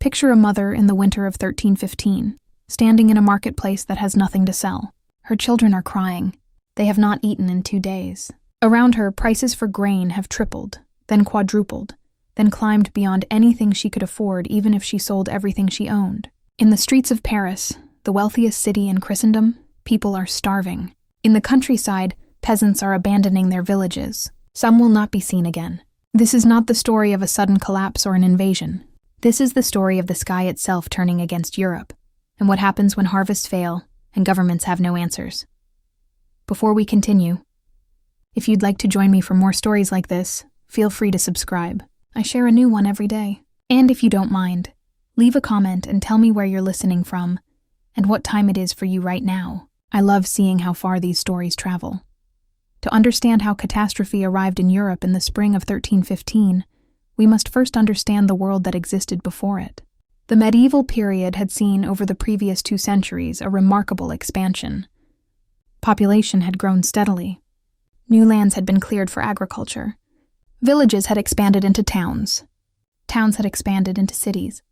Picture a mother in the winter of 1315, standing in a marketplace that has nothing to sell. Her children are crying. They have not eaten in 2 days. Around her, prices for grain have tripled, then quadrupled, then climbed beyond anything she could afford even if she sold everything she owned. In the streets of Paris, the wealthiest city in Christendom, people are starving. In the countryside, peasants are abandoning their villages. Some will not be seen again. This is not the story of a sudden collapse or an invasion. This is the story of the sky itself turning against Europe, and what happens when harvests fail and governments have no answers. Before we continue, if you'd like to join me for more stories like this, feel free to subscribe. I share a new one every day. And if you don't mind, leave a comment and tell me where you're listening from and what time it is for you right now. I love seeing how far these stories travel. To understand how catastrophe arrived in Europe in the spring of 1315, we must first understand the world that existed before it. The medieval period had seen over the previous 2 centuries a remarkable expansion. Population had grown steadily. New lands had been cleared for agriculture. Villages had expanded into towns. Towns had expanded into cities.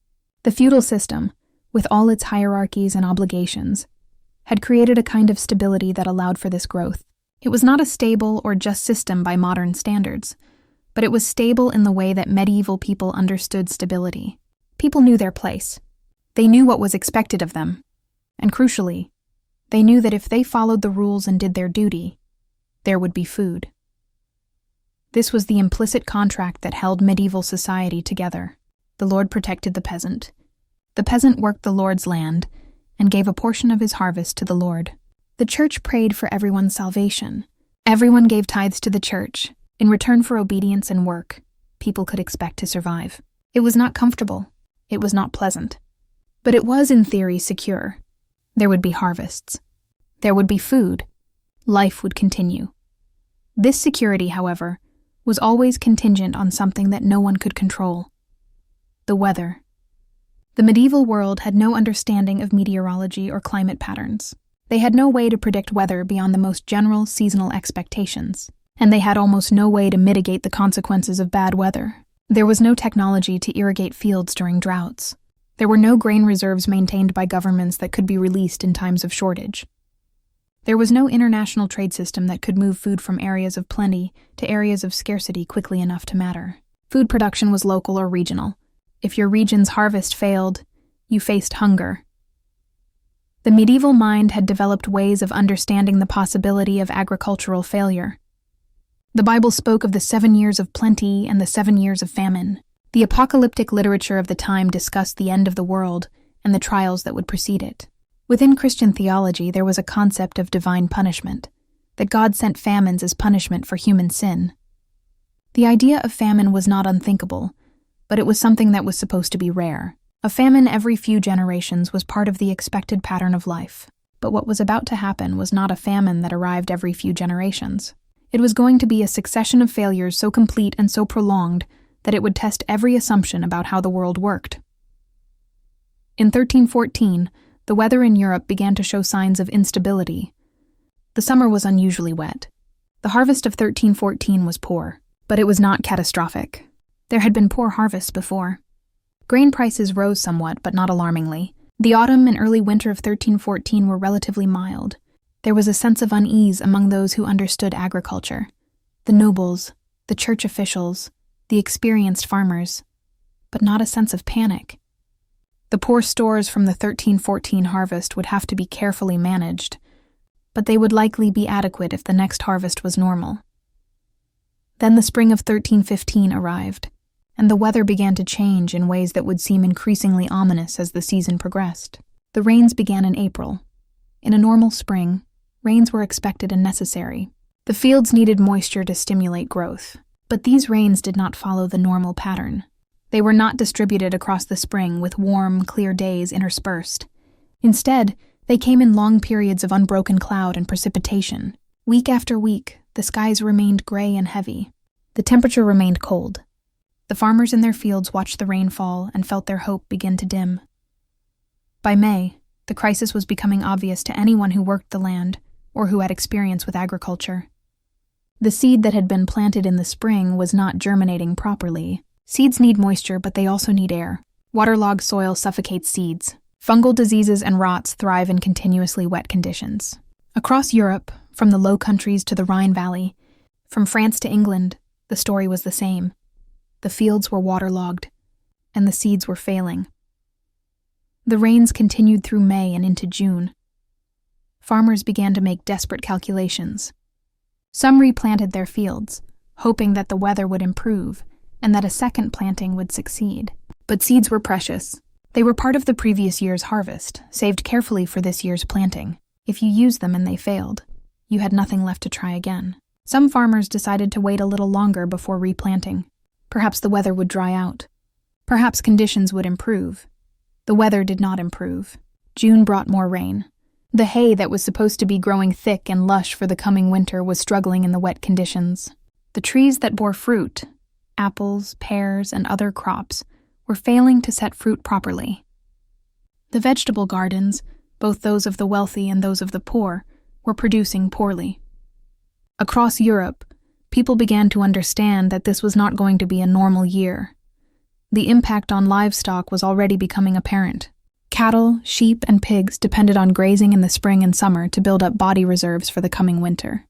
The feudal system, with all its hierarchies and obligations, had created a kind of stability that allowed for this growth. It was not a stable or just system by modern standards, but it was stable in the way that medieval people understood stability. People knew their place. They knew what was expected of them. And crucially, they knew that if they followed the rules and did their duty, there would be food. This was the implicit contract that held medieval society together. The Lord protected the peasant. The peasant worked the Lord's land and gave a portion of his harvest to the Lord. The church prayed for everyone's salvation. Everyone gave tithes to the church. In return for obedience and work, people could expect to survive. It was not comfortable. It was not pleasant. But it was, in theory, secure. There would be harvests. There would be food. Life would continue. This security, however, was always contingent on something that no one could control: the weather. The medieval world had no understanding of meteorology or climate patterns. They had no way to predict weather beyond the most general seasonal expectations, and they had almost no way to mitigate the consequences of bad weather. There was no technology to irrigate fields during droughts. There were no grain reserves maintained by governments that could be released in times of shortage. There was no international trade system that could move food from areas of plenty to areas of scarcity quickly enough to matter. Food production was local or regional. If your region's harvest failed, you faced hunger. The medieval mind had developed ways of understanding the possibility of agricultural failure. The Bible spoke of the 7 years of plenty and the 7 years of famine. The apocalyptic literature of the time discussed the end of the world and the trials that would precede it. Within Christian theology, there was a concept of divine punishment, that God sent famines as punishment for human sin. The idea of famine was not unthinkable, but it was something that was supposed to be rare. A famine every few generations was part of the expected pattern of life. But what was about to happen was not a famine that arrived every few generations. It was going to be a succession of failures so complete and so prolonged that it would test every assumption about how the world worked. In 1314, the weather in Europe began to show signs of instability. The summer was unusually wet. The harvest of 1314 was poor, but it was not catastrophic. There had been poor harvests before. Grain prices rose somewhat, but not alarmingly. The autumn and early winter of 1314 were relatively mild. There was a sense of unease among those who understood agriculture: the nobles, the church officials, the experienced farmers, but not a sense of panic. The poor stores from the 1314 harvest would have to be carefully managed, but they would likely be adequate if the next harvest was normal. Then the spring of 1315 arrived, and the weather began to change in ways that would seem increasingly ominous as the season progressed. The rains began in April. In a normal spring, rains were expected and necessary. The fields needed moisture to stimulate growth, but these rains did not follow the normal pattern. They were not distributed across the spring with warm, clear days interspersed. Instead, they came in long periods of unbroken cloud and precipitation. Week after week, the skies remained gray and heavy. The temperature remained cold. The farmers in their fields watched the rain fall and felt their hope begin to dim. By May, the crisis was becoming obvious to anyone who worked the land or who had experience with agriculture. The seed that had been planted in the spring was not germinating properly. Seeds need moisture, but they also need air. Waterlogged soil suffocates seeds. Fungal diseases and rots thrive in continuously wet conditions. Across Europe, from the Low Countries to the Rhine Valley, from France to England, the story was the same. The fields were waterlogged, and the seeds were failing. The rains continued through May and into June. Farmers began to make desperate calculations. Some replanted their fields, hoping that the weather would improve and that a second planting would succeed. But seeds were precious. They were part of the previous year's harvest, saved carefully for this year's planting. If you used them and they failed, you had nothing left to try again. Some farmers decided to wait a little longer before replanting. Perhaps the weather would dry out. Perhaps conditions would improve. The weather did not improve. June brought more rain. The hay that was supposed to be growing thick and lush for the coming winter was struggling in the wet conditions. The trees that bore fruit, apples, pears, and other crops, were failing to set fruit properly. The vegetable gardens, both those of the wealthy and those of the poor, were producing poorly. Across Europe, people began to understand that this was not going to be a normal year. The impact on livestock was already becoming apparent. Cattle, sheep, and pigs depended on grazing in the spring and summer to build up body reserves for the coming winter.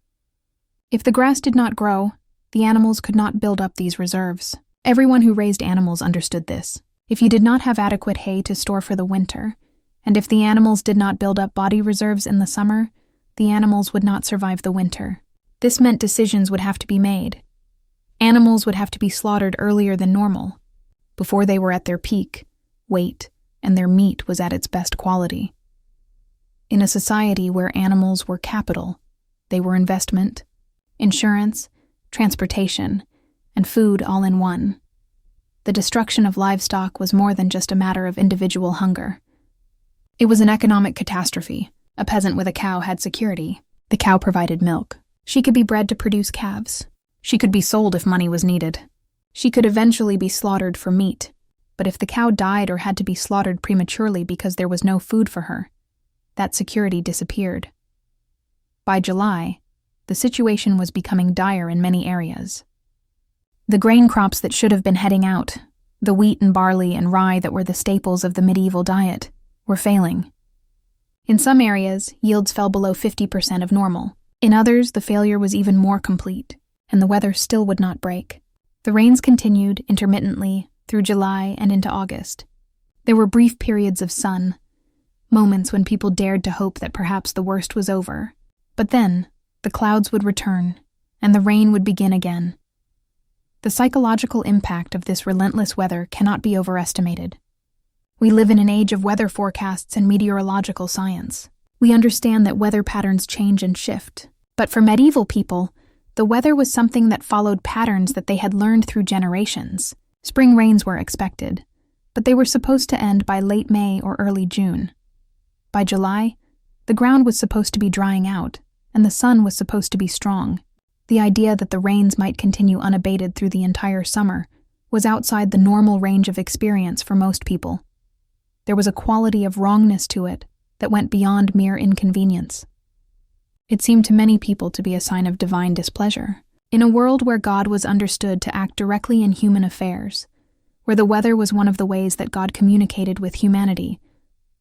If the grass did not grow, the animals could not build up these reserves. Everyone who raised animals understood this. If you did not have adequate hay to store for the winter, and if the animals did not build up body reserves in the summer, the animals would not survive the winter. This meant decisions would have to be made. Animals would have to be slaughtered earlier than normal, before they were at their peak, weight, and their meat was at its best quality. In a society where animals were capital, they were investment, insurance, transportation, and food all in one. The destruction of livestock was more than just a matter of individual hunger. It was an economic catastrophe. A peasant with a cow had security. The cow provided milk. She could be bred to produce calves. She could be sold if money was needed. She could eventually be slaughtered for meat. But if the cow died or had to be slaughtered prematurely because there was no food for her, that security disappeared. By July, the situation was becoming dire in many areas. The grain crops that should have been heading out, the wheat and barley and rye that were the staples of the medieval diet, were failing. In some areas, yields fell below 50% of normal. In others, the failure was even more complete, and the weather still would not break. The rains continued intermittently through July and into August. There were brief periods of sun, moments when people dared to hope that perhaps the worst was over. But then, the clouds would return, and the rain would begin again. The psychological impact of this relentless weather cannot be overestimated. We live in an age of weather forecasts and meteorological science. We understand that weather patterns change and shift. But for medieval people, the weather was something that followed patterns that they had learned through generations. Spring rains were expected, but they were supposed to end by late May or early June. By July, the ground was supposed to be drying out, and the sun was supposed to be strong. The idea that the rains might continue unabated through the entire summer was outside the normal range of experience for most people. There was a quality of wrongness to it that went beyond mere inconvenience. It seemed to many people to be a sign of divine displeasure. In a world where God was understood to act directly in human affairs, where the weather was one of the ways that God communicated with humanity,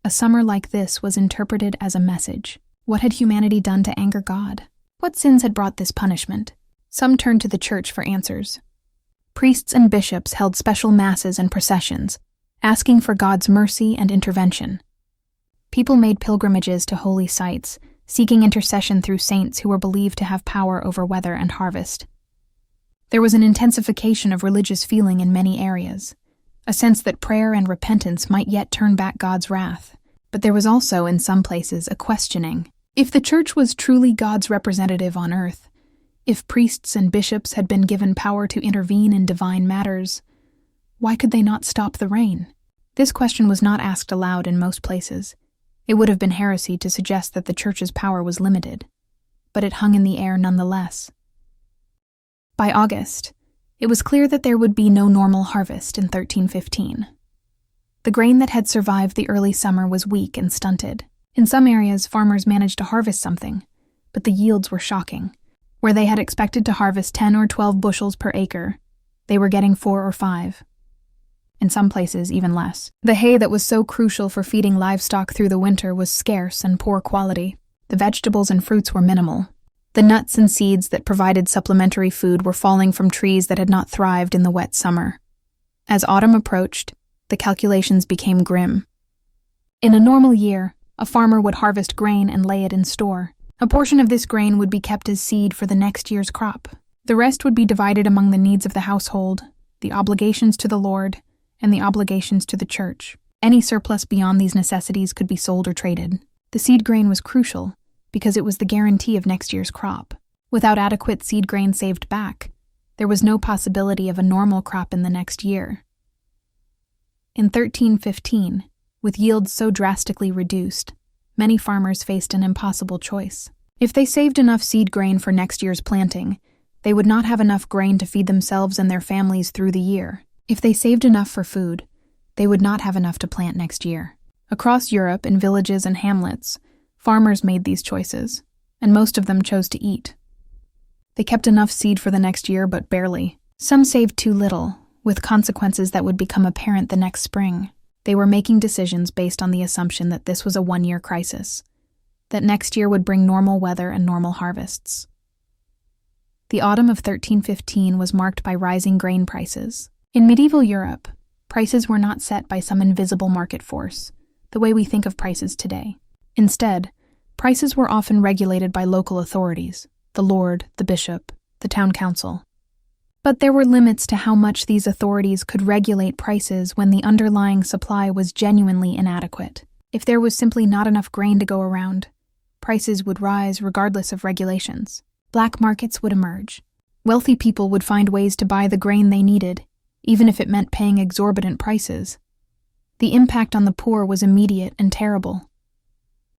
a summer like this was interpreted as a message. What had humanity done to anger God? What sins had brought this punishment? Some turned to the church for answers. Priests and bishops held special masses and processions, asking for God's mercy and intervention. People made pilgrimages to holy sites, seeking intercession through saints who were believed to have power over weather and harvest. There was an intensification of religious feeling in many areas, a sense that prayer and repentance might yet turn back God's wrath. But there was also, in some places, a questioning. If the church was truly God's representative on earth, if priests and bishops had been given power to intervene in divine matters, why could they not stop the rain? This question was not asked aloud in most places. It would have been heresy to suggest that the church's power was limited, but it hung in the air nonetheless. By August, it was clear that there would be no normal harvest in 1315. The grain that had survived the early summer was weak and stunted. In some areas, farmers managed to harvest something, but the yields were shocking. Where they had expected to harvest 10 or 12 bushels per acre, they were getting 4 or 5. in some places even less. The hay that was so crucial for feeding livestock through the winter was scarce and poor quality. The vegetables and fruits were minimal. The nuts and seeds that provided supplementary food were falling from trees that had not thrived in the wet summer. As autumn approached, the calculations became grim. In a normal year, a farmer would harvest grain and lay it in store. A portion of this grain would be kept as seed for the next year's crop. The rest would be divided among the needs of the household, the obligations to the Lord, and the obligations to the church. Any surplus beyond these necessities could be sold or traded. The seed grain was crucial because it was the guarantee of next year's crop. Without adequate seed grain saved back, there was no possibility of a normal crop in the next year. In 1315, with yields so drastically reduced, many farmers faced an impossible choice. If they saved enough seed grain for next year's planting, they would not have enough grain to feed themselves and their families through the year. If they saved enough for food, they would not have enough to plant next year. Across Europe, in villages and hamlets, farmers made these choices, and most of them chose to eat. They kept enough seed for the next year, but barely. Some saved too little, with consequences that would become apparent the next spring. They were making decisions based on the assumption that this was a one-year crisis, that next year would bring normal weather and normal harvests. The autumn of 1315 was marked by rising grain prices. In medieval Europe, prices were not set by some invisible market force, the way we think of prices today. Instead, prices were often regulated by local authorities, the lord, the bishop, the town council. But there were limits to how much these authorities could regulate prices when the underlying supply was genuinely inadequate. If there was simply not enough grain to go around, prices would rise regardless of regulations. Black markets would emerge. Wealthy people would find ways to buy the grain they needed, even if it meant paying exorbitant prices. The impact on the poor was immediate and terrible.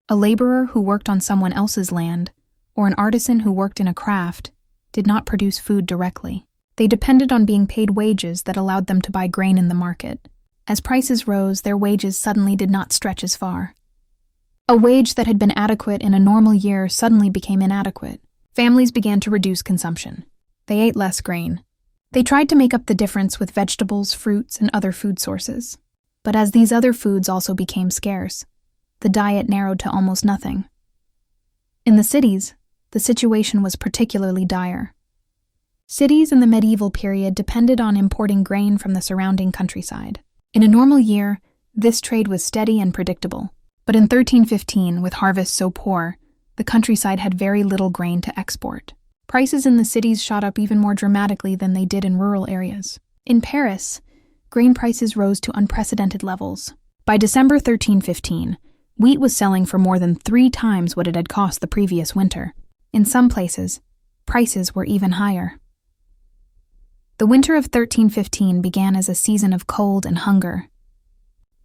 A laborer who worked on someone else's land, or an artisan who worked in a craft, did not produce food directly. They depended on being paid wages that allowed them to buy grain in the market. As prices rose, their wages suddenly did not stretch as far. A wage that had been adequate in a normal year suddenly became inadequate. Families began to reduce consumption. They ate less grain. They tried to make up the difference with vegetables, fruits, and other food sources. But as these other foods also became scarce, the diet narrowed to almost nothing. In the cities, the situation was particularly dire. Cities in the medieval period depended on importing grain from the surrounding countryside. In a normal year, this trade was steady and predictable. But in 1315, with harvests so poor, the countryside had very little grain to export. Prices in the cities shot up even more dramatically than they did in rural areas. In Paris, grain prices rose to unprecedented levels. By December 1315, wheat was selling for more than 3 times what it had cost the previous winter. In some places, prices were even higher. The winter of 1315 began as a season of cold and hunger.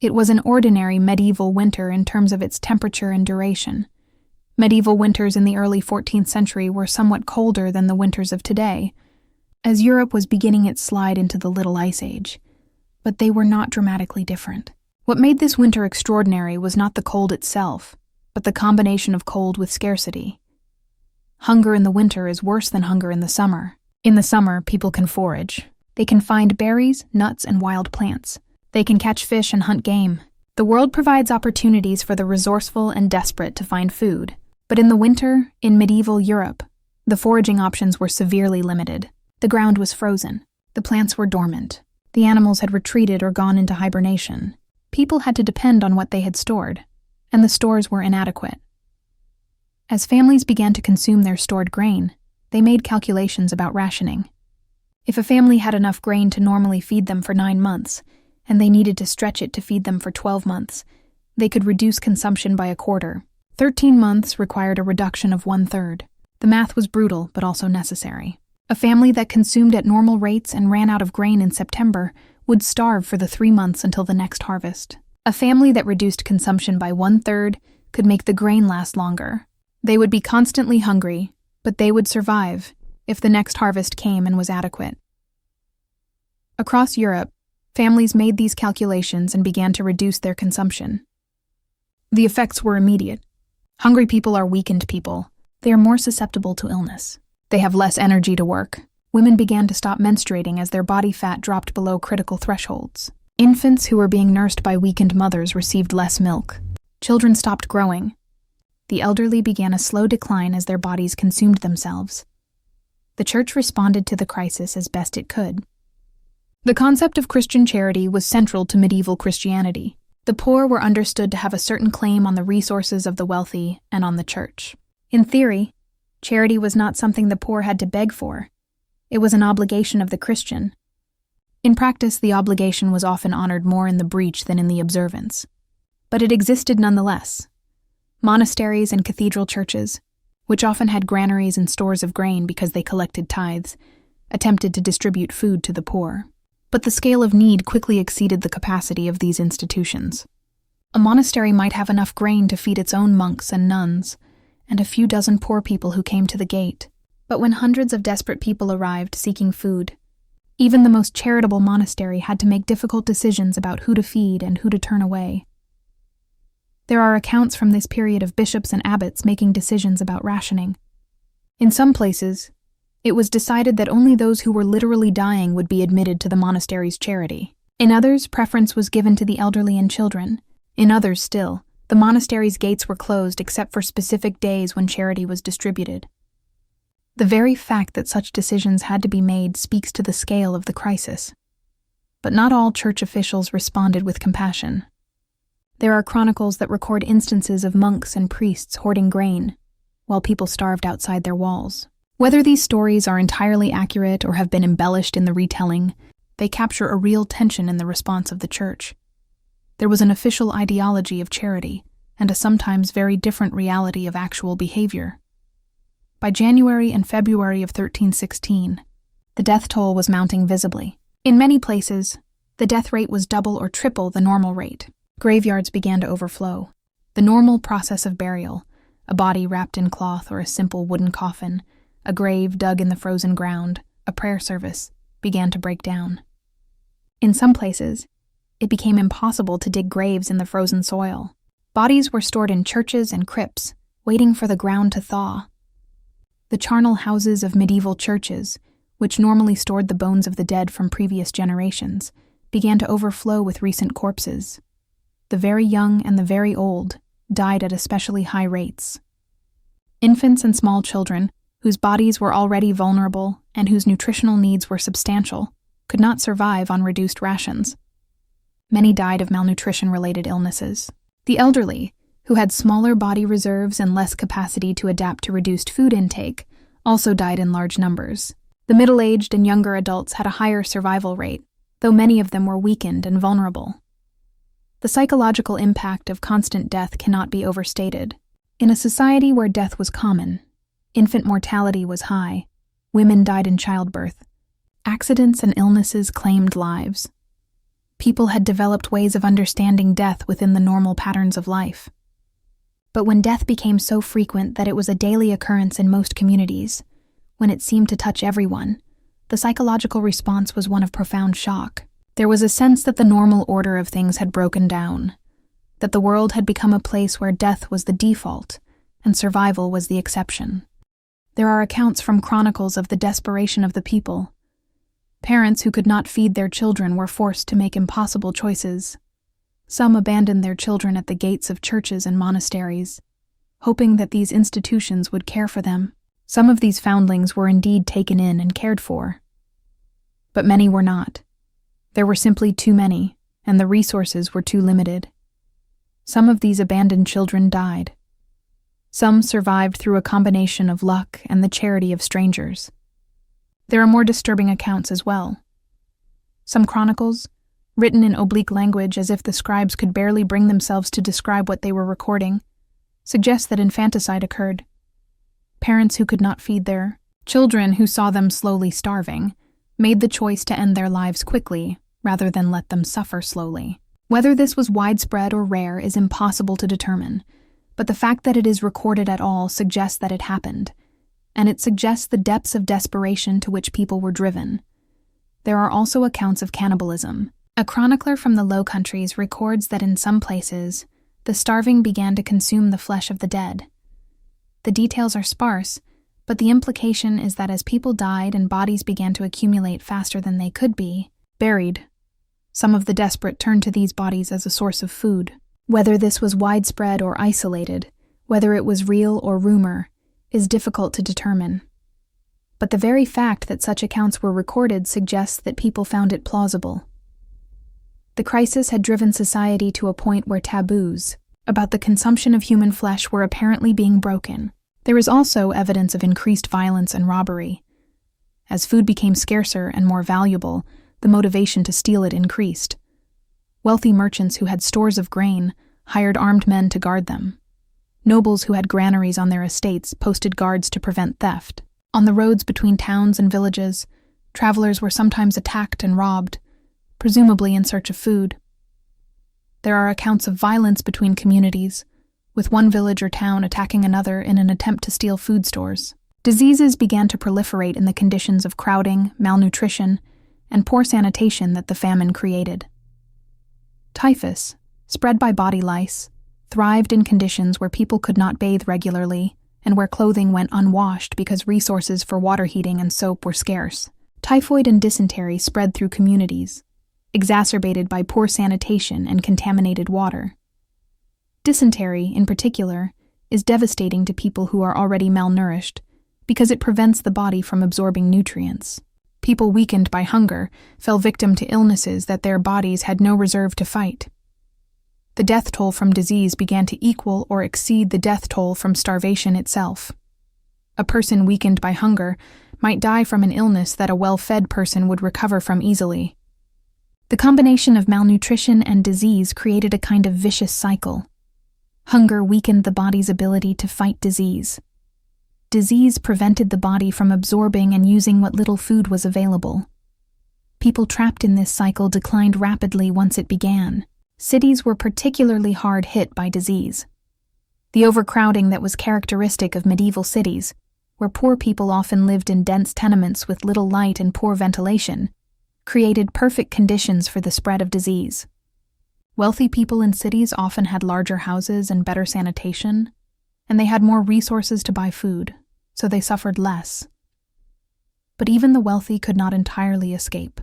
It was an ordinary medieval winter in terms of its temperature and duration. Medieval winters in the early 14th century were somewhat colder than the winters of today, as Europe was beginning its slide into the Little Ice Age, but they were not dramatically different. What made this winter extraordinary was not the cold itself, but the combination of cold with scarcity. Hunger in the winter is worse than hunger in the summer. In the summer, people can forage. They can find berries, nuts, and wild plants. They can catch fish and hunt game. The world provides opportunities for the resourceful and desperate to find food. But in the winter, in medieval Europe, the foraging options were severely limited. The ground was frozen. The plants were dormant. The animals had retreated or gone into hibernation. People had to depend on what they had stored, and the stores were inadequate. As families began to consume their stored grain, they made calculations about rationing. If a family had enough grain to normally feed them for 9 months, and they needed to stretch it to feed them for 12 months, they could reduce consumption by a quarter. 13 months required a reduction of 1/3. The math was brutal, but also necessary. A family that consumed at normal rates and ran out of grain in September would starve for the 3 months until the next harvest. A family that reduced consumption by 1/3 could make the grain last longer. They would be constantly hungry, but they would survive if the next harvest came and was adequate. Across Europe, families made these calculations and began to reduce their consumption. The effects were immediate. Hungry people are weakened people. They are more susceptible to illness. They have less energy to work. Women began to stop menstruating as their body fat dropped below critical thresholds. Infants who were being nursed by weakened mothers received less milk. Children stopped growing. The elderly began a slow decline as their bodies consumed themselves. The church responded to the crisis as best it could. The concept of Christian charity was central to medieval Christianity. The poor were understood to have a certain claim on the resources of the wealthy and on the church. In theory, charity was not something the poor had to beg for. It was an obligation of the Christian. In practice, the obligation was often honored more in the breach than in the observance. But it existed nonetheless. Monasteries and cathedral churches, which often had granaries and stores of grain because they collected tithes, attempted to distribute food to the poor. But the scale of need quickly exceeded the capacity of these institutions. A monastery might have enough grain to feed its own monks and nuns, and a few dozen poor people who came to the gate. But when hundreds of desperate people arrived seeking food, even the most charitable monastery had to make difficult decisions about who to feed and who to turn away. There are accounts from this period of bishops and abbots making decisions about rationing. In some places, it was decided that only those who were literally dying would be admitted to the monastery's charity. In others, preference was given to the elderly and children. In others still, the monastery's gates were closed except for specific days when charity was distributed. The very fact that such decisions had to be made speaks to the scale of the crisis. But not all church officials responded with compassion. There are chronicles that record instances of monks and priests hoarding grain, while people starved outside their walls. Whether these stories are entirely accurate or have been embellished in the retelling, they capture a real tension in the response of the church. There was an official ideology of charity, and a sometimes very different reality of actual behavior. By January and February of 1316, the death toll was mounting visibly. In many places, the death rate was double or triple the normal rate. Graveyards began to overflow. The normal process of burial, a body wrapped in cloth or a simple wooden coffin, a grave dug in the frozen ground, a prayer service, began to break down. In some places, it became impossible to dig graves in the frozen soil. Bodies were stored in churches and crypts, waiting for the ground to thaw. The charnel houses of medieval churches, which normally stored the bones of the dead from previous generations, began to overflow with recent corpses. The very young and the very old died at especially high rates. Infants and small children, whose bodies were already vulnerable and whose nutritional needs were substantial, could not survive on reduced rations. Many died of malnutrition-related illnesses. The elderly, who had smaller body reserves and less capacity to adapt to reduced food intake, also died in large numbers. The middle-aged and younger adults had a higher survival rate, though many of them were weakened and vulnerable. The psychological impact of constant death cannot be overstated. In a society where death was common, infant mortality was high, women died in childbirth, accidents and illnesses claimed lives. People had developed ways of understanding death within the normal patterns of life. But when death became so frequent that it was a daily occurrence in most communities, when it seemed to touch everyone, the psychological response was one of profound shock. There was a sense that the normal order of things had broken down, that the world had become a place where death was the default and survival was the exception. There are accounts from chronicles of the desperation of the people. Parents who could not feed their children were forced to make impossible choices. Some abandoned their children at the gates of churches and monasteries, hoping that these institutions would care for them. Some of these foundlings were indeed taken in and cared for, but many were not. There were simply too many, and the resources were too limited. Some of these abandoned children died. Some survived through a combination of luck and the charity of strangers. There are more disturbing accounts as well. Some chronicles, written in oblique language as if the scribes could barely bring themselves to describe what they were recording, suggest that infanticide occurred. Parents who could not feed their children, who saw them slowly starving, made the choice to end their lives quickly rather than let them suffer slowly. Whether this was widespread or rare is impossible to determine, but the fact that it is recorded at all suggests that it happened, and it suggests the depths of desperation to which people were driven. There are also accounts of cannibalism. A chronicler from the Low Countries records that in some places, the starving began to consume the flesh of the dead. The details are sparse, but the implication is that as people died and bodies began to accumulate faster than they could be buried, Some of the desperate turned to these bodies as a source of food. Whether this was widespread or isolated, whether it was real or rumor, is difficult to determine. But the very fact that such accounts were recorded suggests that people found it plausible. The crisis had driven society to a point where taboos about the consumption of human flesh were apparently being broken. There is also evidence of increased violence and robbery. As food became scarcer and more valuable, the motivation to steal it increased. Wealthy merchants who had stores of grain hired armed men to guard them. Nobles who had granaries on their estates posted guards to prevent theft. On the roads between towns and villages, travelers were sometimes attacked and robbed, presumably in search of food. There are accounts of violence between communities, with one village or town attacking another in an attempt to steal food stores. Diseases began to proliferate in the conditions of crowding, malnutrition, and poor sanitation that the famine created. Typhus, spread by body lice, thrived in conditions where people could not bathe regularly and where clothing went unwashed because resources for water heating and soap were scarce. Typhoid and dysentery spread through communities, exacerbated by poor sanitation and contaminated water. Dysentery, in particular, is devastating to people who are already malnourished because it prevents the body from absorbing nutrients. People weakened by hunger fell victim to illnesses that their bodies had no reserve to fight. The death toll from disease began to equal or exceed the death toll from starvation itself. A person weakened by hunger might die from an illness that a well-fed person would recover from easily. The combination of malnutrition and disease created a kind of vicious cycle. Hunger weakened the body's ability to fight disease. Disease prevented the body from absorbing and using what little food was available. People trapped in this cycle declined rapidly once it began. Cities were particularly hard hit by disease. The overcrowding that was characteristic of medieval cities, where poor people often lived in dense tenements with little light and poor ventilation, created perfect conditions for the spread of disease. Wealthy people in cities often had larger houses and better sanitation, and they had more resources to buy food, so they suffered less. But even the wealthy could not entirely escape.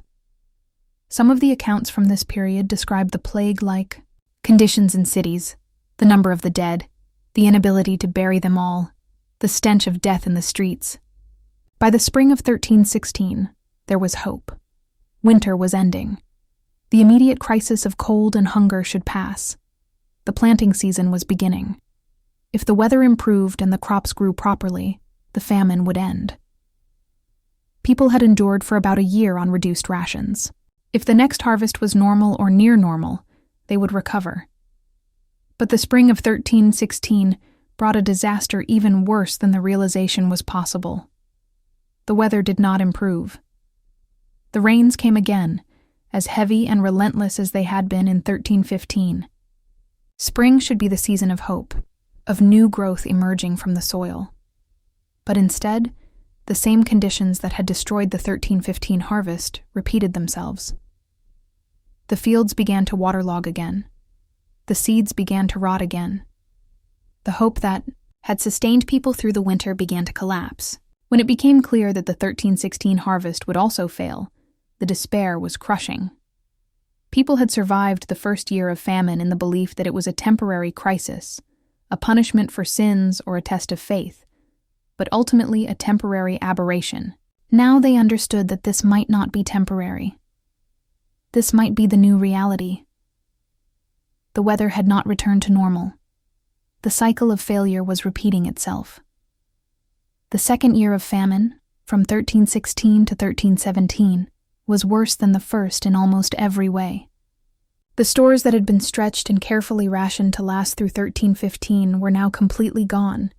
Some of the accounts from this period describe the plague-like conditions in cities, the number of the dead, the inability to bury them all, the stench of death in the streets. By the spring of 1316, there was hope. Winter was ending. The immediate crisis of cold and hunger should pass. The planting season was beginning. If the weather improved and the crops grew properly, the famine would end. People had endured for about a year on reduced rations. If the next harvest was normal or near normal, they would recover. But the spring of 1316 brought a disaster even worse than the realization was possible. The weather did not improve. The rains came again, as heavy and relentless as they had been in 1315. Spring should be the season of hope, of new growth emerging from the soil. But instead, the same conditions that had destroyed the 1315 harvest repeated themselves. The fields began to waterlog again. The seeds began to rot again. The hope that had sustained people through the winter began to collapse. When it became clear that the 1316 harvest would also fail, the despair was crushing. People had survived the first year of famine in the belief that it was a temporary crisis, a punishment for sins or a test of faith, but ultimately a temporary aberration. Now they understood that this might not be temporary. This might be the new reality. The weather had not returned to normal. The cycle of failure was repeating itself. The second year of famine, from 1316 to 1317, was worse than the first in almost every way. The stores that had been stretched and carefully rationed to last through 1315 were now completely gone.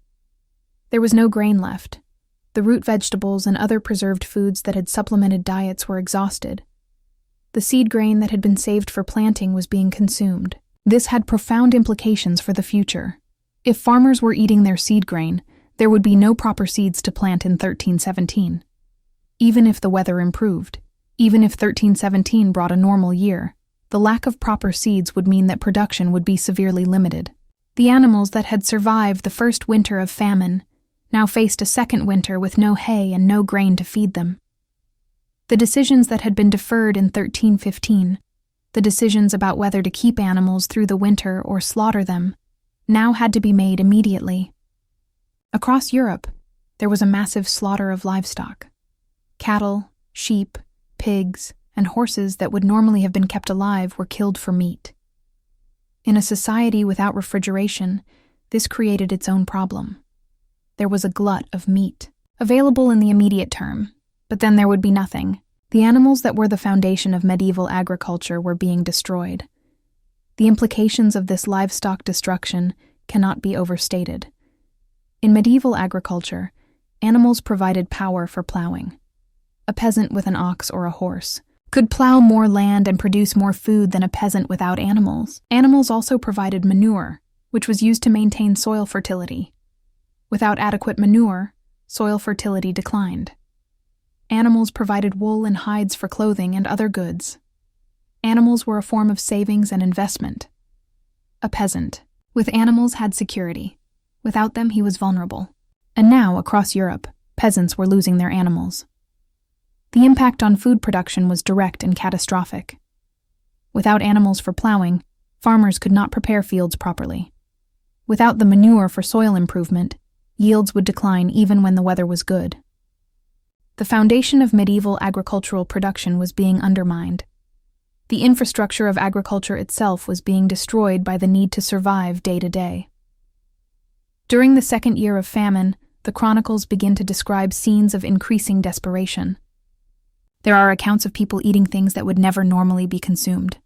There was no grain left. The root vegetables and other preserved foods that had supplemented diets were exhausted. The seed grain that had been saved for planting was being consumed. This had profound implications for the future. If farmers were eating their seed grain, there would be no proper seeds to plant in 1317. Even if the weather improved, even if 1317 brought a normal year, the lack of proper seeds would mean that production would be severely limited. The animals that had survived the first winter of famine now faced a second winter with no hay and no grain to feed them. The decisions that had been deferred in 1315 The decisions about whether to keep animals through the winter or slaughter them now had to be made immediately. Across Europe, there was a massive slaughter of livestock. Cattle, sheep, pigs, and horses that would normally have been kept alive were killed for meat. In a society without refrigeration, this created its own problem. There was a glut of meat, available in the immediate term, but then there would be nothing. The animals that were the foundation of medieval agriculture were being destroyed. The implications of this livestock destruction cannot be overstated. In medieval agriculture, animals provided power for plowing. A peasant with an ox or a horse could plow more land and produce more food than a peasant without animals. Animals also provided manure, which was used to maintain soil fertility. Without adequate manure, soil fertility declined. Animals provided wool and hides for clothing and other goods. Animals were a form of savings and investment. A peasant with animals had security. Without them, he was vulnerable. And now, across Europe, peasants were losing their animals. The impact on food production was direct and catastrophic. Without animals for plowing, farmers could not prepare fields properly. Without the manure for soil improvement, yields would decline even when the weather was good. The foundation of medieval agricultural production was being undermined. The infrastructure of agriculture itself was being destroyed by the need to survive day to day. During the second year of famine, the chronicles begin to describe scenes of increasing desperation. There are accounts of people eating things that would never normally be consumed.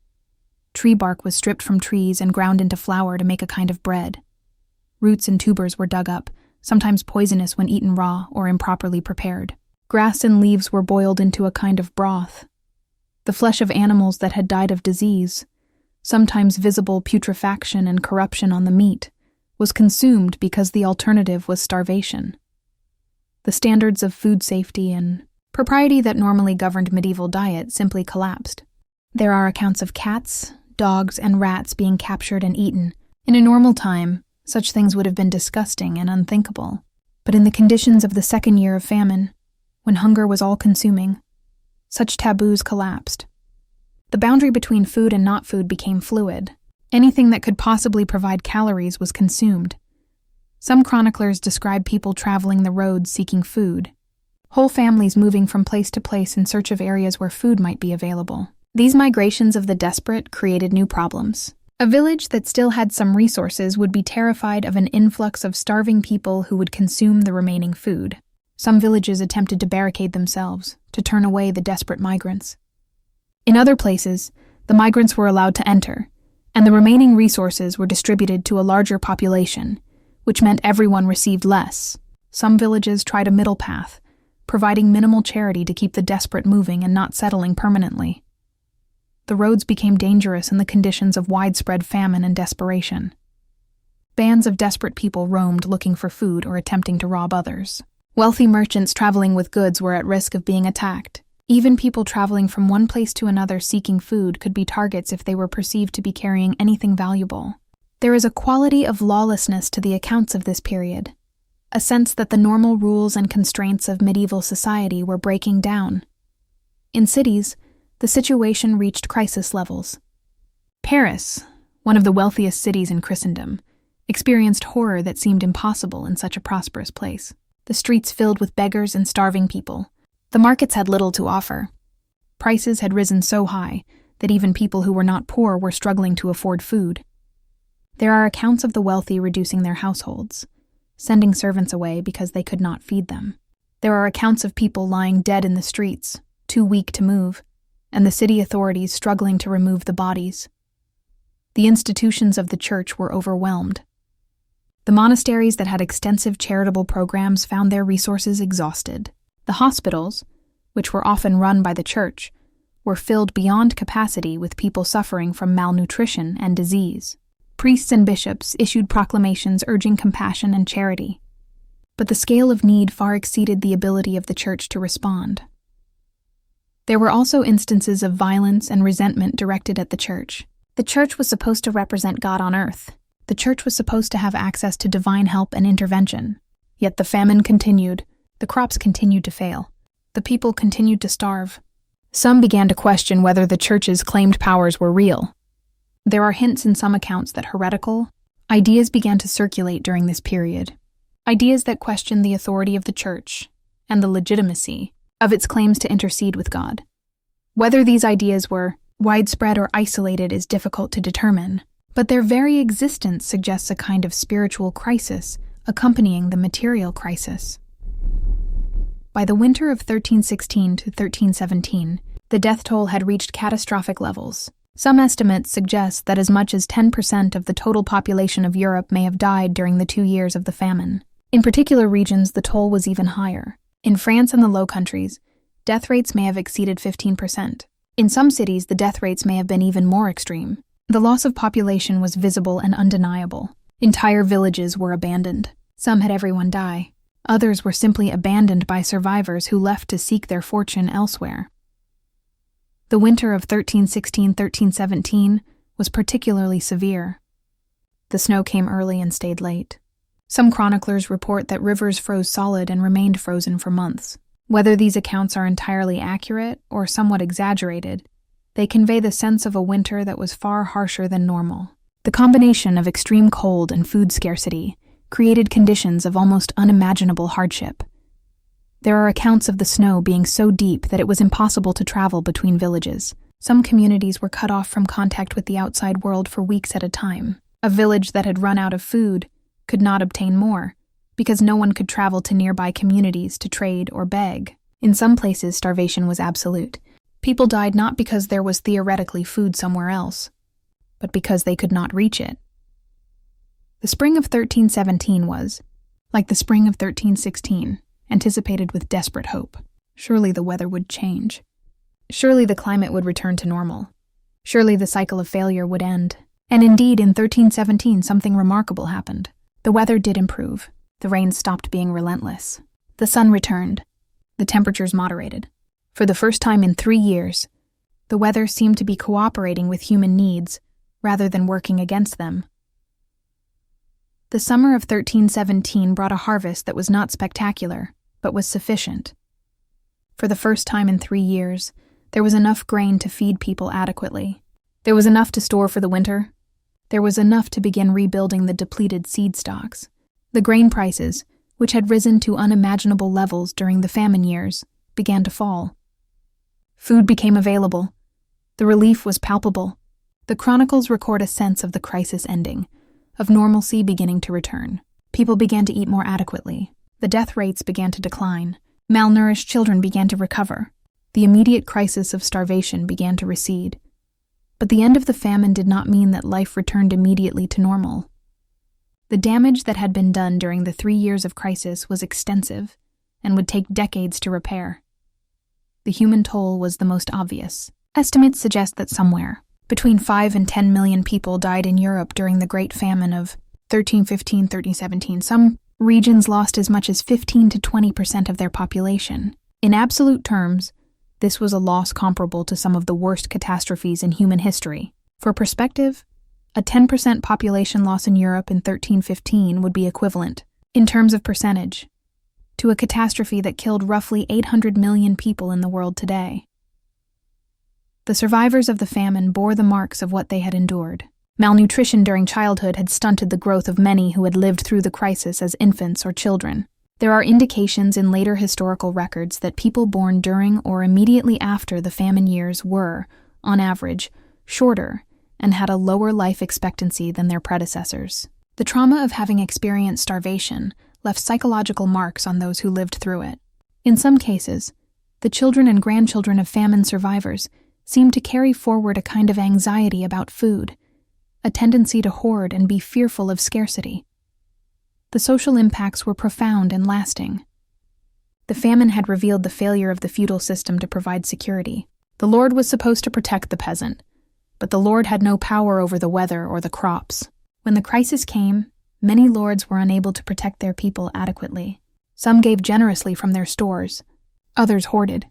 Tree bark was stripped from trees and ground into flour to make a kind of bread. Roots and tubers were dug up, sometimes poisonous when eaten raw or improperly prepared. Grass and leaves were boiled into a kind of broth. The flesh of animals that had died of disease, sometimes visible putrefaction and corruption on the meat, was consumed because the alternative was starvation. The standards of food safety and propriety that normally governed medieval diet simply collapsed. There are accounts of cats, dogs, and rats being captured and eaten. In a normal time, such things would have been disgusting and unthinkable. But in the conditions of the second year of famine, when hunger was all-consuming, such taboos collapsed. The boundary between food and not food became fluid. Anything that could possibly provide calories was consumed. Some chroniclers describe people traveling the roads seeking food, whole families moving from place to place in search of areas where food might be available. These migrations of the desperate created new problems. A village that still had some resources would be terrified of an influx of starving people who would consume the remaining food. Some villages attempted to barricade themselves, to turn away the desperate migrants. In other places, the migrants were allowed to enter, and the remaining resources were distributed to a larger population, which meant everyone received less. Some villages tried a middle path, providing minimal charity to keep the desperate moving and not settling permanently. The roads became dangerous in the conditions of widespread famine and desperation. Bands of desperate people roamed looking for food or attempting to rob others. Wealthy merchants traveling with goods were at risk of being attacked. Even people traveling from one place to another seeking food could be targets if they were perceived to be carrying anything valuable. There is a quality of lawlessness to the accounts of this period, a sense that the normal rules and constraints of medieval society were breaking down. In cities, the situation reached crisis levels. Paris, one of the wealthiest cities in Christendom, experienced horror that seemed impossible in such a prosperous place. The streets filled with beggars and starving people. The markets had little to offer. Prices had risen so high that even people who were not poor were struggling to afford food. There are accounts of the wealthy reducing their households, sending servants away because they could not feed them. There are accounts of people lying dead in the streets, too weak to move, and the city authorities struggling to remove the bodies. The institutions of the church were overwhelmed. The monasteries that had extensive charitable programs found their resources exhausted. The hospitals, which were often run by the church, were filled beyond capacity with people suffering from malnutrition and disease. Priests and bishops issued proclamations urging compassion and charity, but the scale of need far exceeded the ability of the church to respond. There were also instances of violence and resentment directed at the church. The church was supposed to represent God on earth. The church was supposed to have access to divine help and intervention. Yet the famine continued. The crops continued to fail. The people continued to starve. Some began to question whether the church's claimed powers were real. There are hints in some accounts that heretical ideas began to circulate during this period. Ideas that questioned the authority of the church and the legitimacy of its claims to intercede with God. Whether these ideas were widespread or isolated is difficult to determine, but their very existence suggests a kind of spiritual crisis accompanying the material crisis. By the winter of 1316 to 1317, the death toll had reached catastrophic levels. Some estimates suggest that as much as 10% of the total population of Europe may have died during the 2 years of the famine. In particular regions, the toll was even higher. In France and the Low Countries, death rates may have exceeded 15%. In some cities, the death rates may have been even more extreme. The loss of population was visible and undeniable. Entire villages were abandoned. Some had everyone die. Others were simply abandoned by survivors who left to seek their fortune elsewhere. The winter of 1316-1317 was particularly severe. The snow came early and stayed late. Some chroniclers report that rivers froze solid and remained frozen for months. Whether these accounts are entirely accurate or somewhat exaggerated, they convey the sense of a winter that was far harsher than normal. The combination of extreme cold and food scarcity created conditions of almost unimaginable hardship. There are accounts of the snow being so deep that it was impossible to travel between villages. Some communities were cut off from contact with the outside world for weeks at a time. A village that had run out of food could not obtain more, because no one could travel to nearby communities to trade or beg. In some places, starvation was absolute. People died not because there was theoretically food somewhere else, but because they could not reach it. The spring of 1317 was, like the spring of 1316, anticipated with desperate hope. Surely the weather would change. Surely the climate would return to normal. Surely the cycle of failure would end. And indeed, in 1317, something remarkable happened. The weather did improve. The rain stopped being relentless. The sun returned. The temperatures moderated. For the first time in 3 years, the weather seemed to be cooperating with human needs rather than working against them. The summer of 1317 brought a harvest that was not spectacular, but was sufficient. For the first time in 3 years, there was enough grain to feed people adequately. There was enough to store for the winter. There was enough to begin rebuilding the depleted seed stocks. The grain prices, which had risen to unimaginable levels during the famine years, began to fall. Food became available. The relief was palpable. The chronicles record a sense of the crisis ending, of normalcy beginning to return. People began to eat more adequately. The death rates began to decline. Malnourished children began to recover. The immediate crisis of starvation began to recede. But the end of the famine did not mean that life returned immediately to normal. The damage that had been done during the 3 years of crisis was extensive and would take decades to repair. The human toll was the most obvious. Estimates suggest that somewhere between 5 and 10 million people died in Europe during the Great Famine of 1315-1317. Some regions lost as much as 15 to 20% of their population. In absolute terms, this was a loss comparable to some of the worst catastrophes in human history. For perspective, a 10% population loss in Europe in 1315 would be equivalent, in terms of percentage, to a catastrophe that killed roughly 800 million people in the world today. The survivors of the famine bore the marks of what they had endured. Malnutrition during childhood had stunted the growth of many who had lived through the crisis as infants or children. There are indications in later historical records that people born during or immediately after the famine years were, on average, shorter and had a lower life expectancy than their predecessors. The trauma of having experienced starvation left psychological marks on those who lived through it. In some cases, the children and grandchildren of famine survivors seemed to carry forward a kind of anxiety about food, a tendency to hoard and be fearful of scarcity. The social impacts were profound and lasting. The famine had revealed the failure of the feudal system to provide security. The lord was supposed to protect the peasant, but the lord had no power over the weather or the crops. When the crisis came, many lords were unable to protect their people adequately. Some gave generously from their stores, others hoarded.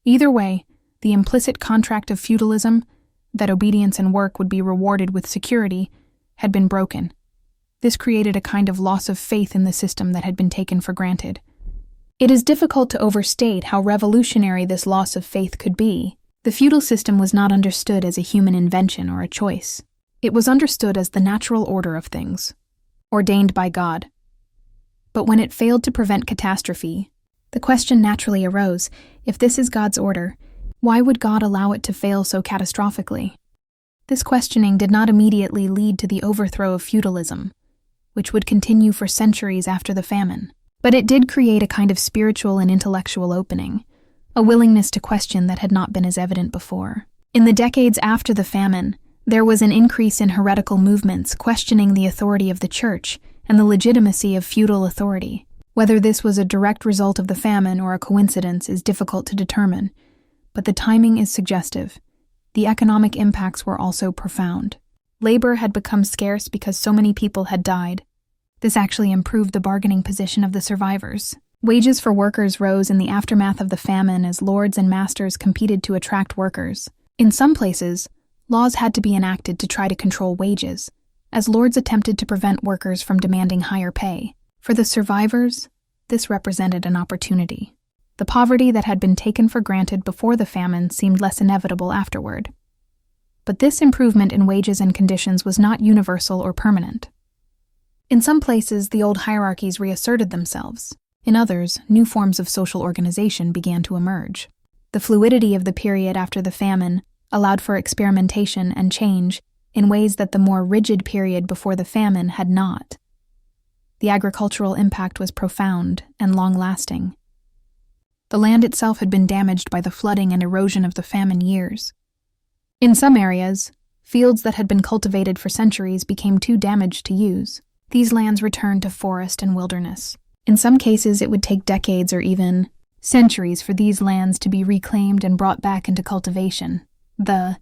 Either way, the implicit contract of feudalism, that obedience and work would be rewarded with security, had been broken. This created a kind of loss of faith in the system that had been taken for granted. It is difficult to overstate how revolutionary this loss of faith could be. The feudal system was not understood as a human invention or a choice. It was understood as the natural order of things, ordained by God. But when it failed to prevent catastrophe, the question naturally arose, if this is God's order, why would God allow it to fail so catastrophically? This questioning did not immediately lead to the overthrow of feudalism, which would continue for centuries after the famine. But it did create a kind of spiritual and intellectual opening, a willingness to question that had not been as evident before. In the decades after the famine, there was an increase in heretical movements questioning the authority of the church and the legitimacy of feudal authority. Whether this was a direct result of the famine or a coincidence is difficult to determine, but the timing is suggestive. The economic impacts were also profound. Labor had become scarce because so many people had died. This actually improved the bargaining position of the survivors. Wages for workers rose in the aftermath of the famine as lords and masters competed to attract workers. In some places, laws had to be enacted to try to control wages, as lords attempted to prevent workers from demanding higher pay. For the survivors, this represented an opportunity. The poverty that had been taken for granted before the famine seemed less inevitable afterward. But this improvement in wages and conditions was not universal or permanent. In some places, the old hierarchies reasserted themselves. In others, new forms of social organization began to emerge. The fluidity of the period after the famine allowed for experimentation and change in ways that the more rigid period before the famine had not. The agricultural impact was profound and long-lasting. The land itself had been damaged by the flooding and erosion of the famine years. In some areas, fields that had been cultivated for centuries became too damaged to use. These lands returned to forest and wilderness. In some cases, it would take decades or even centuries for these lands to be reclaimed and brought back into cultivation. The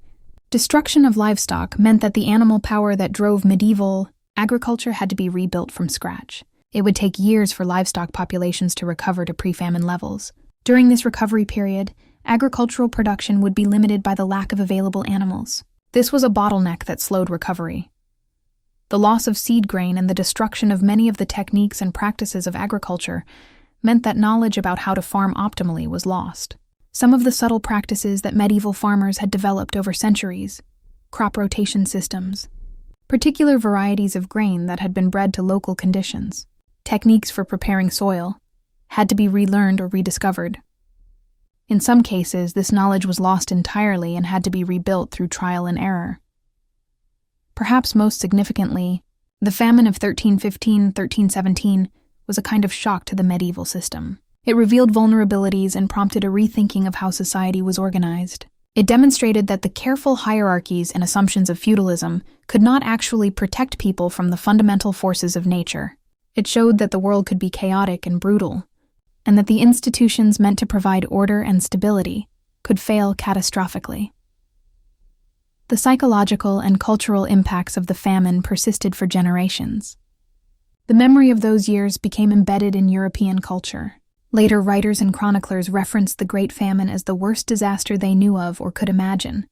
destruction of livestock meant that the animal power that drove medieval agriculture had to be rebuilt from scratch. It would take years for livestock populations to recover to pre-famine levels. During this recovery period, agricultural production would be limited by the lack of available animals. This was a bottleneck that slowed recovery. The loss of seed grain and the destruction of many of the techniques and practices of agriculture meant that knowledge about how to farm optimally was lost. Some of the subtle practices that medieval farmers had developed over centuries, crop rotation systems, particular varieties of grain that had been bred to local conditions, techniques for preparing soil, had to be relearned or rediscovered. In some cases, this knowledge was lost entirely and had to be rebuilt through trial and error. Perhaps most significantly, the famine of 1315-1317 was a kind of shock to the medieval system. It revealed vulnerabilities and prompted a rethinking of how society was organized. It demonstrated that the careful hierarchies and assumptions of feudalism could not actually protect people from the fundamental forces of nature. It showed that the world could be chaotic and brutal, and that the institutions meant to provide order and stability could fail catastrophically. The psychological and cultural impacts of the famine persisted for generations. The memory of those years became embedded in European culture. Later writers and chroniclers referenced the Great Famine as the worst disaster they knew of or could imagine.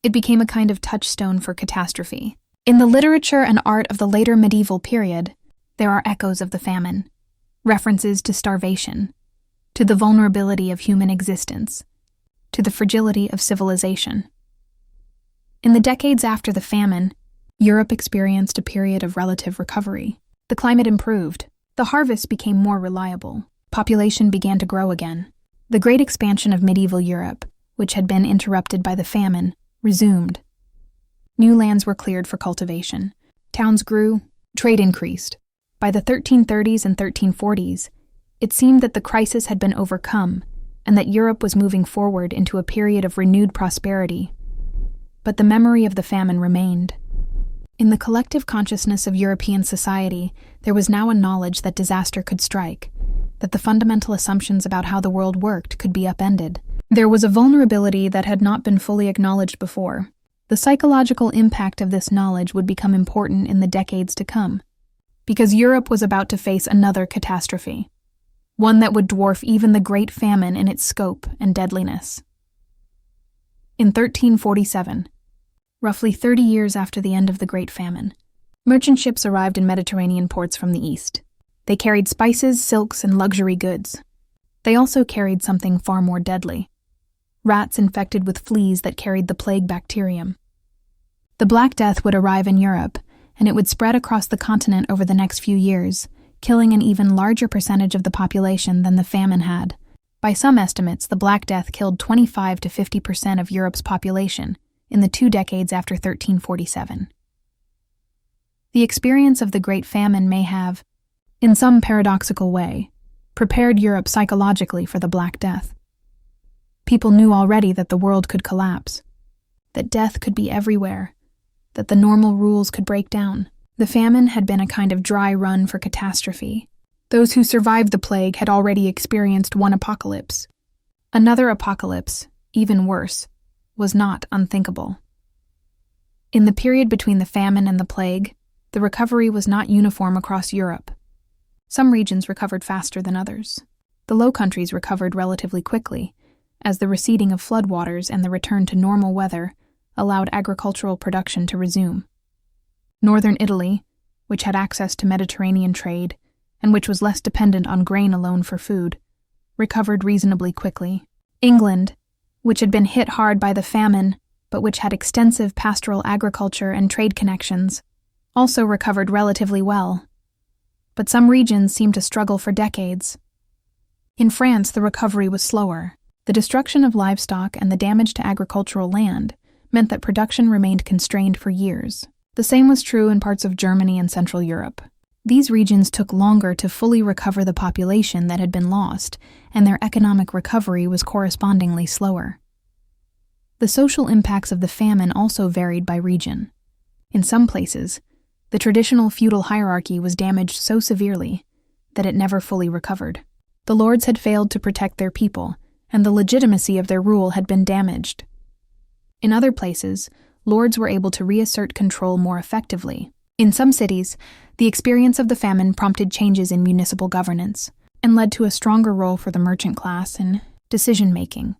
It became a kind of touchstone for catastrophe. In the literature and art of the later medieval period, there are echoes of the famine, references to starvation, to the vulnerability of human existence, to the fragility of civilization. In the decades after the famine, Europe experienced a period of relative recovery. The climate improved. The harvest became more reliable. Population began to grow again. The great expansion of medieval Europe, which had been interrupted by the famine, resumed. New lands were cleared for cultivation. Towns grew. Trade increased. By the 1330s and 1340s, it seemed that the crisis had been overcome and that Europe was moving forward into a period of renewed prosperity. But the memory of the famine remained. In the collective consciousness of European society, there was now a knowledge that disaster could strike, that the fundamental assumptions about how the world worked could be upended. There was a vulnerability that had not been fully acknowledged before. The psychological impact of this knowledge would become important in the decades to come, because Europe was about to face another catastrophe, one that would dwarf even the Great Famine in its scope and deadliness. In 1347, roughly 30 years after the end of the Great Famine, merchant ships arrived in Mediterranean ports from the east. They carried spices, silks, and luxury goods. They also carried something far more deadly: rats infected with fleas that carried the plague bacterium. The Black Death would arrive in Europe, and it would spread across the continent over the next few years, killing an even larger percentage of the population than the famine had. By some estimates, the Black Death killed 25 to 50% of Europe's population in the 2 decades after 1347. The experience of the Great Famine may have, in some paradoxical way, prepared Europe psychologically for the Black Death. People knew already that the world could collapse, that death could be everywhere, that the normal rules could break down. The famine had been a kind of dry run for catastrophe. Those who survived the plague had already experienced one apocalypse. Another apocalypse, even worse, was not unthinkable. In the period between the famine and the plague, the recovery was not uniform across Europe. Some regions recovered faster than others. The Low Countries recovered relatively quickly, as the receding of floodwaters and the return to normal weather allowed agricultural production to resume. Northern Italy, which had access to Mediterranean trade and which was less dependent on grain alone for food, recovered reasonably quickly. England, which had been hit hard by the famine, but which had extensive pastoral agriculture and trade connections, also recovered relatively well. But some regions seemed to struggle for decades. In France, the recovery was slower. The destruction of livestock and the damage to agricultural land meant that production remained constrained for years. The same was true in parts of Germany and Central Europe. These regions took longer to fully recover the population that had been lost, and their economic recovery was correspondingly slower. The social impacts of the famine also varied by region. In some places, the traditional feudal hierarchy was damaged so severely that it never fully recovered. The lords had failed to protect their people, and the legitimacy of their rule had been damaged. In other places, lords were able to reassert control more effectively. In some cities, the experience of the famine prompted changes in municipal governance and led to a stronger role for the merchant class in decision-making.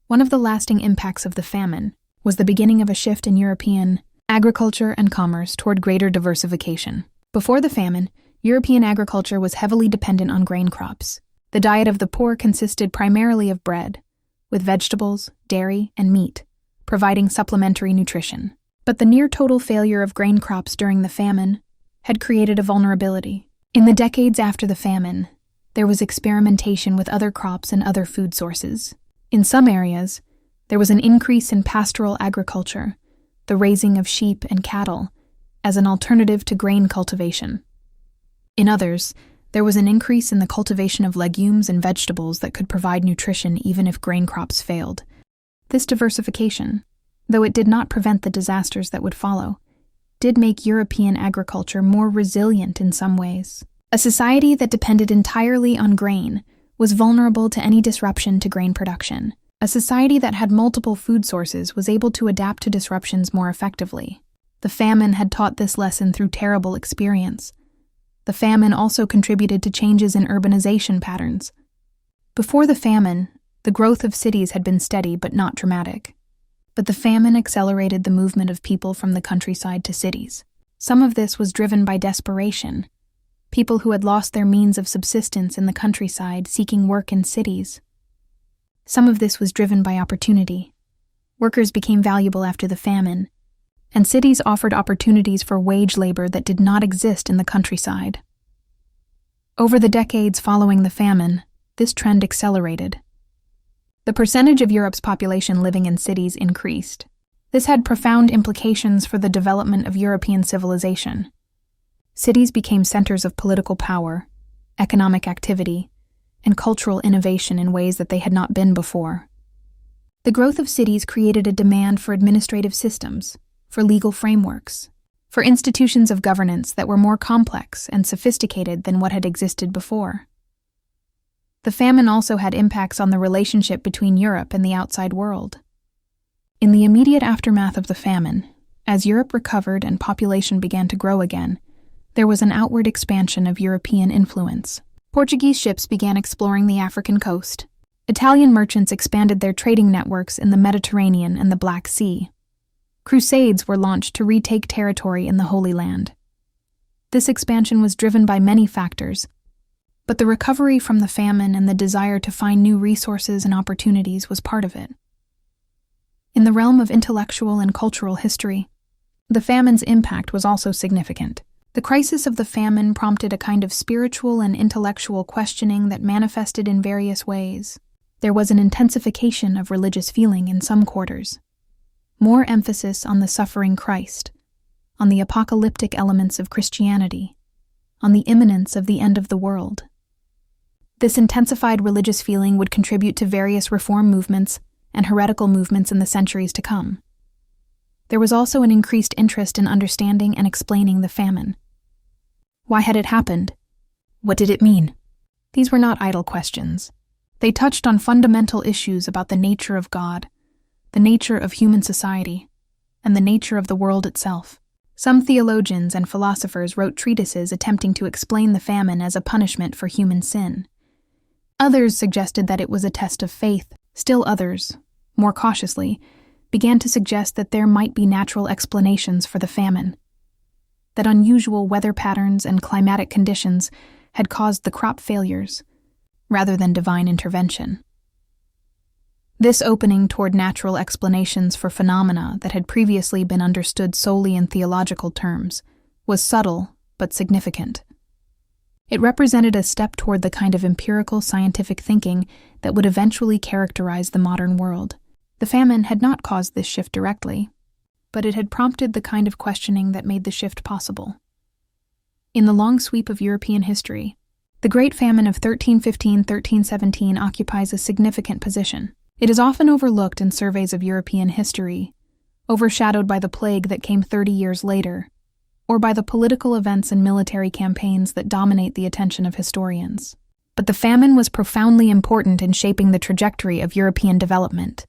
One of the lasting impacts of the famine was the beginning of a shift in European agriculture and commerce toward greater diversification. Before the famine, European agriculture was heavily dependent on grain crops. The diet of the poor consisted primarily of bread, with vegetables, dairy, and meat, providing supplementary nutrition. But the near-total failure of grain crops during the famine had created a vulnerability. In the decades after the famine, there was experimentation with other crops and other food sources. In some areas, there was an increase in pastoral agriculture, the raising of sheep and cattle, as an alternative to grain cultivation. In others, there was an increase in the cultivation of legumes and vegetables that could provide nutrition even if grain crops failed. This diversification, though it did not prevent the disasters that would follow, did make European agriculture more resilient in some ways. A society that depended entirely on grain was vulnerable to any disruption to grain production. A society that had multiple food sources was able to adapt to disruptions more effectively. The famine had taught this lesson through terrible experience. The famine also contributed to changes in urbanization patterns. Before the famine, the growth of cities had been steady but not dramatic. But the famine accelerated the movement of people from the countryside to cities. Some of this was driven by desperation. People who had lost their means of subsistence in the countryside seeking work in cities. Some of this was driven by opportunity. Workers became valuable after the famine, and cities offered opportunities for wage labor that did not exist in the countryside. Over the decades following the famine, this trend accelerated. The percentage of Europe's population living in cities increased. This had profound implications for the development of European civilization. Cities became centers of political power, economic activity, and cultural innovation in ways that they had not been before. The growth of cities created a demand for administrative systems, for legal frameworks, for institutions of governance that were more complex and sophisticated than what had existed before. The famine also had impacts on the relationship between Europe and the outside world. In the immediate aftermath of the famine, as Europe recovered and population began to grow again, there was an outward expansion of European influence. Portuguese ships began exploring the African coast. Italian merchants expanded their trading networks in the Mediterranean and the Black Sea. Crusades were launched to retake territory in the Holy Land. This expansion was driven by many factors, but the recovery from the famine and the desire to find new resources and opportunities was part of it. In the realm of intellectual and cultural history, the famine's impact was also significant. The crisis of the famine prompted a kind of spiritual and intellectual questioning that manifested in various ways. There was an intensification of religious feeling in some quarters, more emphasis on the suffering Christ, on the apocalyptic elements of Christianity, on the imminence of the end of the world. This intensified religious feeling would contribute to various reform movements and heretical movements in the centuries to come. There was also an increased interest in understanding and explaining the famine. Why had it happened? What did it mean? These were not idle questions. They touched on fundamental issues about the nature of God, the nature of human society, and the nature of the world itself. Some theologians and philosophers wrote treatises attempting to explain the famine as a punishment for human sin. Others suggested that it was a test of faith. Still others, more cautiously, began to suggest that there might be natural explanations for the famine, that unusual weather patterns and climatic conditions had caused the crop failures, rather than divine intervention. This opening toward natural explanations for phenomena that had previously been understood solely in theological terms was subtle but significant. It represented a step toward the kind of empirical scientific thinking that would eventually characterize the modern world. The famine had not caused this shift directly, but it had prompted the kind of questioning that made the shift possible. In the long sweep of European history, the Great Famine of 1315-1317 occupies a significant position. It is often overlooked in surveys of European history, overshadowed by the plague that came 30 years later, or by the political events and military campaigns that dominate the attention of historians. But the famine was profoundly important in shaping the trajectory of European development.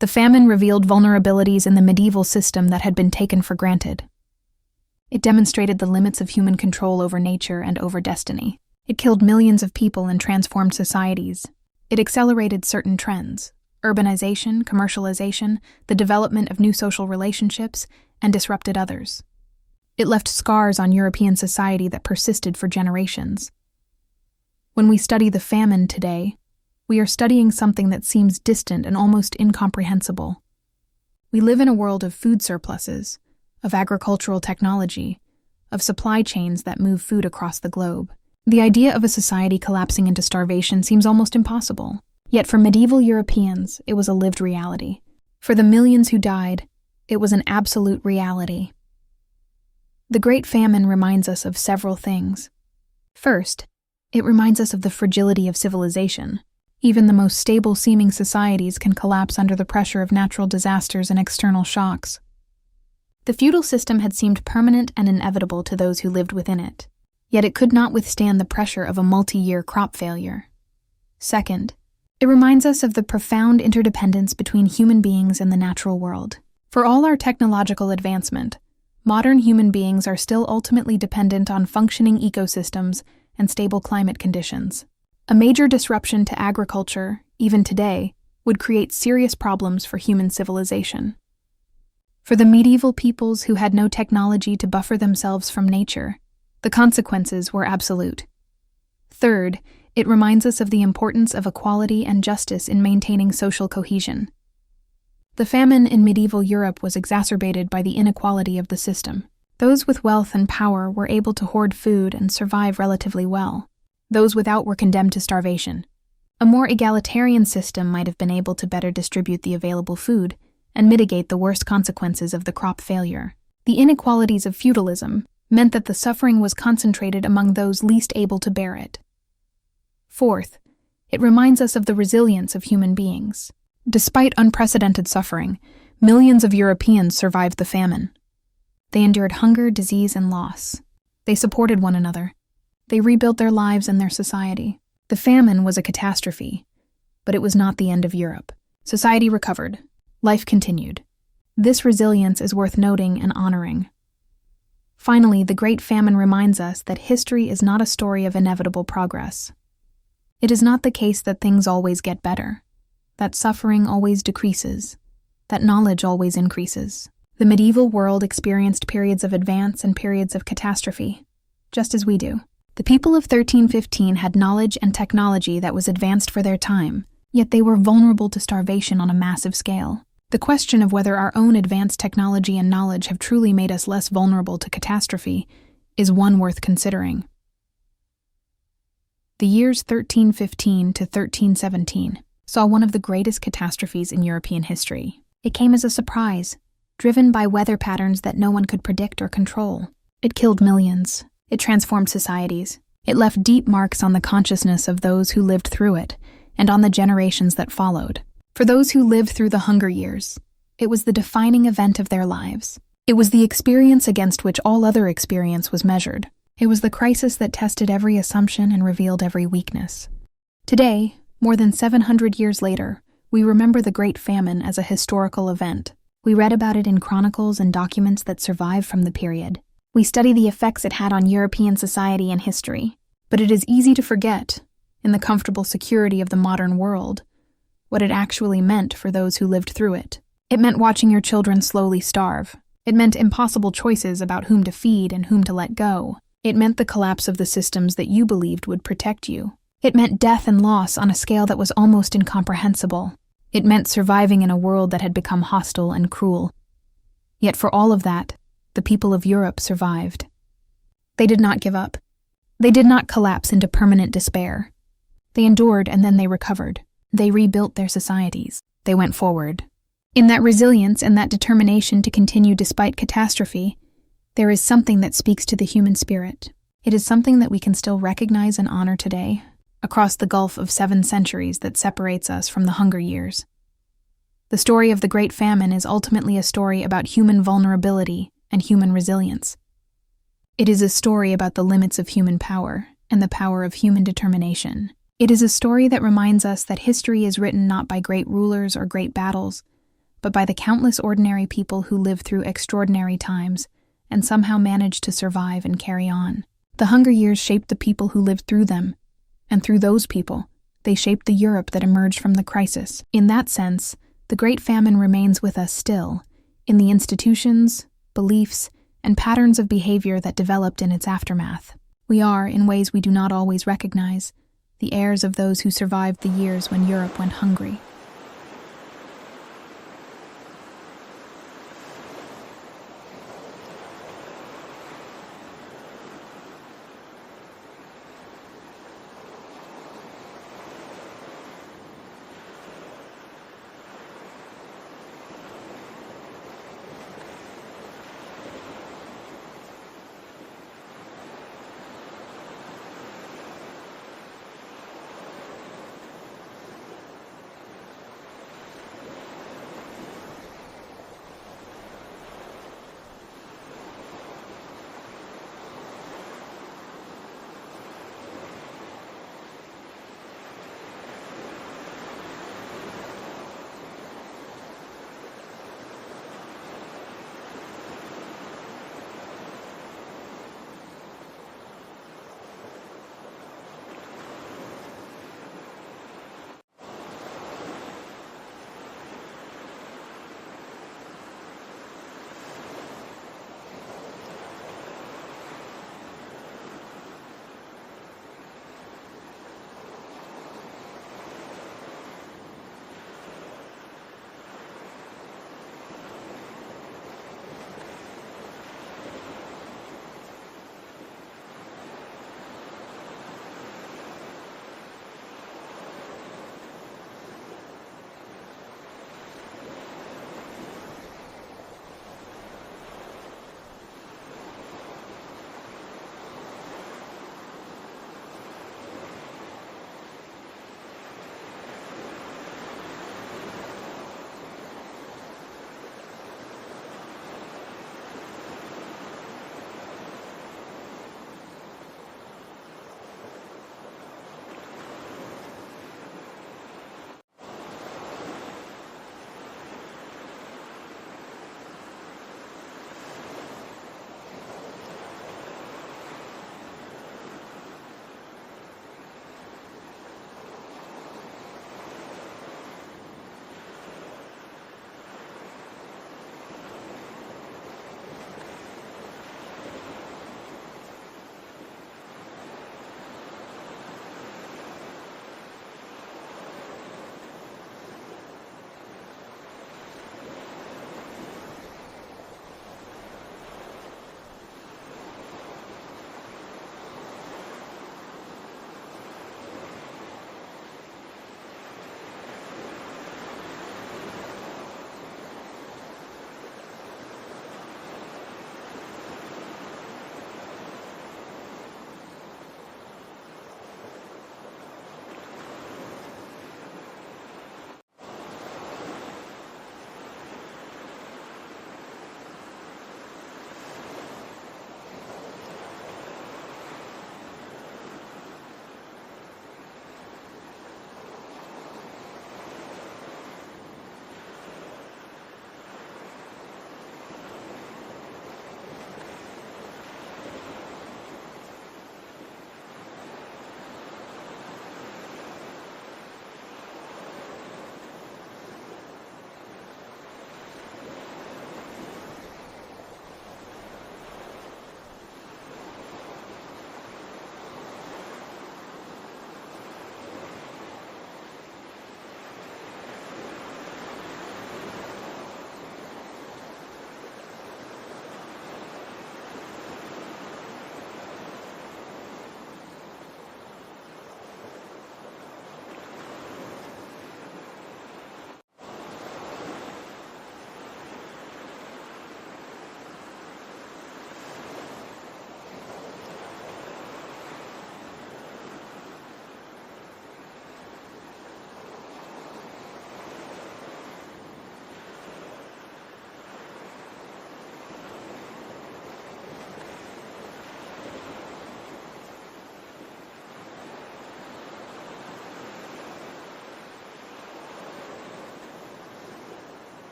The famine revealed vulnerabilities in the medieval system that had been taken for granted. It demonstrated the limits of human control over nature and over destiny. It killed millions of people and transformed societies. It accelerated certain trends: urbanization, commercialization, the development of new social relationships, and disrupted others. It left scars on European society that persisted for generations. When we study the famine today, we are studying something that seems distant and almost incomprehensible. We live in a world of food surpluses, of agricultural technology, of supply chains that move food across the globe. The idea of a society collapsing into starvation seems almost impossible. Yet for medieval Europeans, it was a lived reality. For the millions who died, it was an absolute reality. The Great Famine reminds us of several things. First, it reminds us of the fragility of civilization. Even the most stable-seeming societies can collapse under the pressure of natural disasters and external shocks. The feudal system had seemed permanent and inevitable to those who lived within it, yet it could not withstand the pressure of a multi-year crop failure. Second, it reminds us of the profound interdependence between human beings and the natural world. For all our technological advancement, modern human beings are still ultimately dependent on functioning ecosystems and stable climate conditions. A major disruption to agriculture, even today, would create serious problems for human civilization. For the medieval peoples who had no technology to buffer themselves from nature, the consequences were absolute. Third, it reminds us of the importance of equality and justice in maintaining social cohesion. The famine in medieval Europe was exacerbated by the inequality of the system. Those with wealth and power were able to hoard food and survive relatively well. Those without were condemned to starvation. A more egalitarian system might have been able to better distribute the available food and mitigate the worst consequences of the crop failure. The inequalities of feudalism meant that the suffering was concentrated among those least able to bear it. Fourth, it reminds us of the resilience of human beings. Despite unprecedented suffering, millions of Europeans survived the famine. They endured hunger, disease, and loss. They supported one another. They rebuilt their lives and their society. The famine was a catastrophe, but it was not the end of Europe. Society recovered. Life continued. This resilience is worth noting and honoring. Finally, the Great Famine reminds us that history is not a story of inevitable progress. It is not the case that things always get better, that suffering always decreases, that knowledge always increases. The medieval world experienced periods of advance and periods of catastrophe. just as we do. The people of 1315 had knowledge and technology that was advanced for their time, yet they were vulnerable to starvation on a massive scale. The question of whether our own advanced technology and knowledge have truly made us less vulnerable to catastrophe is one worth considering. The years 1315 to 1317 saw one of the greatest catastrophes in European history. It came as a surprise, driven by weather patterns that no one could predict or control. It killed millions. It transformed societies. It left deep marks on the consciousness of those who lived through it and on the generations that followed. For those who lived through the Hunger Years, it was the defining event of their lives. It was the experience against which all other experience was measured. It was the crisis that tested every assumption and revealed every weakness. Today, more than 700 years later, we remember the Great Famine as a historical event. We read about it in chronicles and documents that survive from the period. We study the effects it had on European society and history. But it is easy to forget, in the comfortable security of the modern world, what it actually meant for those who lived through it. It meant watching your children slowly starve. It meant impossible choices about whom to feed and whom to let go. It meant the collapse of the systems that you believed would protect you. It meant death and loss on a scale that was almost incomprehensible. It meant surviving in a world that had become hostile and cruel. Yet for all of that, the people of Europe survived. They did not give up. They did not collapse into permanent despair. They endured and then they recovered. They rebuilt their societies. They went forward. In that resilience and that determination to continue despite catastrophe, there is something that speaks to the human spirit. It is something that we can still recognize and honor today, across the gulf of 7 centuries that separates us from the Hunger Years. The story of the Great Famine is ultimately a story about human vulnerability and human resilience. It is a story about the limits of human power and the power of human determination. It is a story that reminds us that history is written not by great rulers or great battles, but by the countless ordinary people who lived through extraordinary times and somehow managed to survive and carry on. The Hunger Years shaped the people who lived through them, and through those people, they shaped the Europe that emerged from the crisis. In that sense, the Great Famine remains with us still, in the institutions, beliefs, and patterns of behavior that developed in its aftermath. We are, in ways we do not always recognize, the heirs of those who survived the years when Europe went hungry.